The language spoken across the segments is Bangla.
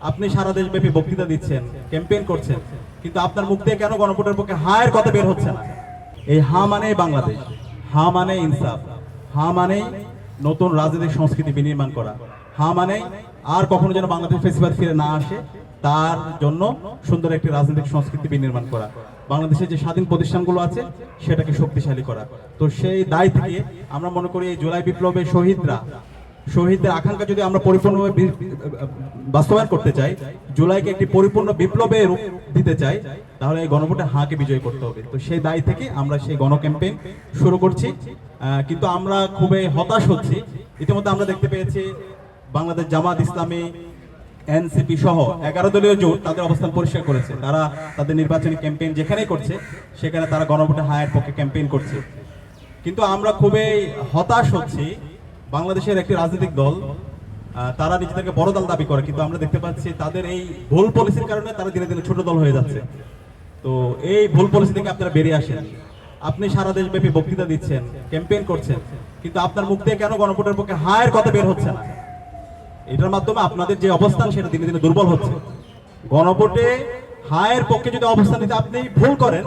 আপনি সারা দেশব্যাপী বক্তৃতা দিচ্ছেন, ক্যাম্পেইন করছেন, কিন্তু আপনার মুখ দিয়ে কেন গণভোটের পক্ষে হায়ের কথা বের হচ্ছে না? এই হা মানে বাংলাদেশ, হা মানে ইনসাফ, হা মানে নতুন রাজনৈতিক সংস্কৃতি বিনির্মাণ করা, হা মানে আর কখনো যেন বাংলাদেশ ফেসিবাদ ফিরে না আসে তার জন্য সুন্দর একটি রাজনৈতিক সংস্কৃতি বিনির্মাণ করা, বাংলাদেশের যে স্বাধীন প্রতিষ্ঠানগুলো আছে সেটাকে শক্তিশালী করা। তো সেই দায় থেকে আমরা মনে করি এই জুলাই বিপ্লবের শহীদদের আকাঙ্ক্ষা যদি আমরা পরিপূর্ণভাবে বাস্তবায়ন করতে চাই, জুলাইকে একটি পরিপূর্ণ বিপ্লবে রূপ দিতে চাই, তাহলে এই গণভোটে হাঁকে বিজয় করতে হবে। তো সেই দায় থেকে আমরা সেই গণ ক্যাম্পেইন শুরু করছি। কিন্তু আমরা খুবই হতাশ হচ্ছি। ইতিমধ্যে আমরা দেখতে পেয়েছি বাংলাদেশ জামাত ইসলামী, এনসিপি সহ 11 দলীয় জোট তাদের অবস্থান পরিষ্কার করেছে। তারা তাদের নির্বাচনী ক্যাম্পেইন যেখানেই করছে সেখানে তারা গণভোটে হায়ের পক্ষে ক্যাম্পেইন করছে। কিন্তু আমরা খুবই হতাশ হচ্ছি। বাংলাদেশের একটি রাজনৈতিক দল তারা নিজেদেরকে বড় দল দাবি করে, কিন্তু আমরা দেখতে পাচ্ছি তাদের এই ভুল পলিসির কারণে তারা দিনে দিনে ছোট দল হয়ে যাচ্ছে। তো এই ভুল পলিসি থেকে আপনারা বেরিয়ে আসেন। আপনি সারা দেশব্যাপী বক্তৃতা দিচ্ছেন, ক্যাম্পেইন করছেন, কিন্তু আপনার মুখ দিয়ে কেন গণভোটের পক্ষে হায়ের কথা বের হচ্ছে না? এটার মাধ্যমে আপনাদের যে অবস্থান সেটা দিনে দিনে দুর্বল হচ্ছে। গণভোটে হায়ের পক্ষে যদি অবস্থান নিতে আপনি ভুল করেন,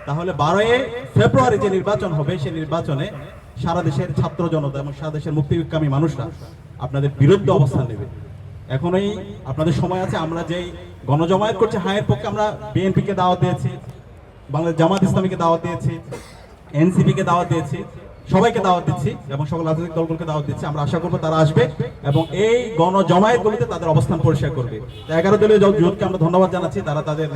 তাহলে 12 ফেব্রুয়ারি যে নির্বাচন হবে সেই নির্বাচনে সারা দেশের ছাত্র জনতা এবং সারা দেশের মুক্তিকামী মানুষরা আপনাদের বিরুদ্ধে অবস্থান নেবে। এখনই আপনাদের সময় আছে। আমরা যেই গণজমায়েত করছি হায়ের পক্ষে, আমরা বিএনপিকে দাওয়াত দিয়েছি, বাংলাদেশ জামাত ইসলামীকে দাওয়াত দিয়েছি, এনসিপিকে দাওয়াত দিয়েছি, সবাইকে দাওয়াত দিচ্ছি এবং সকল রাজনৈতিক দলগুলোকে দাওয়াত দিচ্ছি। আমরা আশা করবো তারা আসবে এবং এই গণজমায়েতগুলিতে তাদের অবস্থান পরিষ্কার করবে। 11 দলীয় জোটকে আমরা ধন্যবাদ জানাচ্ছি। তারা তাদের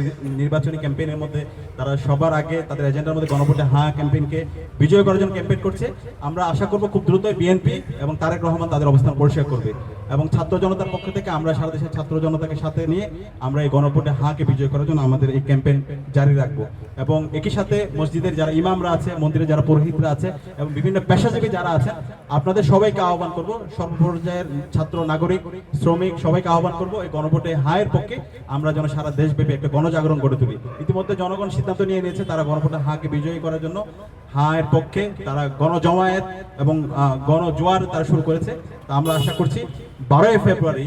নির্বাচনী ক্যাম্পেইনের মধ্যে তারা সবার আগে তাদের এজেন্ডার মধ্যে গণভোটে হ্যাঁ ক্যাম্পেইনকে বিজয় করার জন্য ক্যাম্পেইন করছে। আমরা আশা করবো খুব দ্রুতই বিএনপি এবং তারেক রহমান তাদের অবস্থান পরিষ্কার করবে এবং ছাত্র জনতার পক্ষ থেকে আমরা সারা দেশের ছাত্র জনতাকে সাথে নিয়ে আমরা এই গণভোটে হাঁকে বিজয় করার জন্য আমাদের এই ক্যাম্পেইন জারি রাখবো। এবং একই সাথে মসজিদের যারা ইমামরা আছে, মন্দিরে যারা পুরোহিতরা আছে এবং বিভিন্ন পেশাজীবী যারা আছেন, আপনাদের সবাইকে আহ্বান করব, সর্বপর্যায়ের ছাত্র, নাগরিক, শ্রমিক সবাইকে আহ্বান করব এই গণভোটে হায়ের পক্ষে আমরা যেন সারা দেশব্যাপী একটা গণজাগরণ গড়ে তুলি। ইতিমধ্যে জনগণ সিদ্ধান্ত নিয়ে নিয়েছে তারা গণভোটে হাঁকে বিজয়ী করার জন্য হায়ের পক্ষে তারা গণজমায়েত এবং গণজোয়ার তারা শুরু করেছে। তা আমরা আশা করছি 12 ফেব্রুয়ারি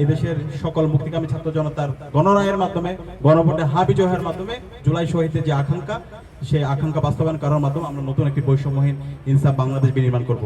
এদেশের সকল মুক্তিকামী ছাত্র জনতার গণরায়ের মাধ্যমে, গণভোটে হা বিজয়ের মাধ্যমে জুলাই শহীদের যে আকাঙ্ক্ষা, সেই আকাঙ্ক্ষা বাস্তবায়ন করার মাধ্যমে আমরা নতুন একটি বৈষম্যহীন ইনসাফ বাংলাদেশ বিনির্মাণ করব।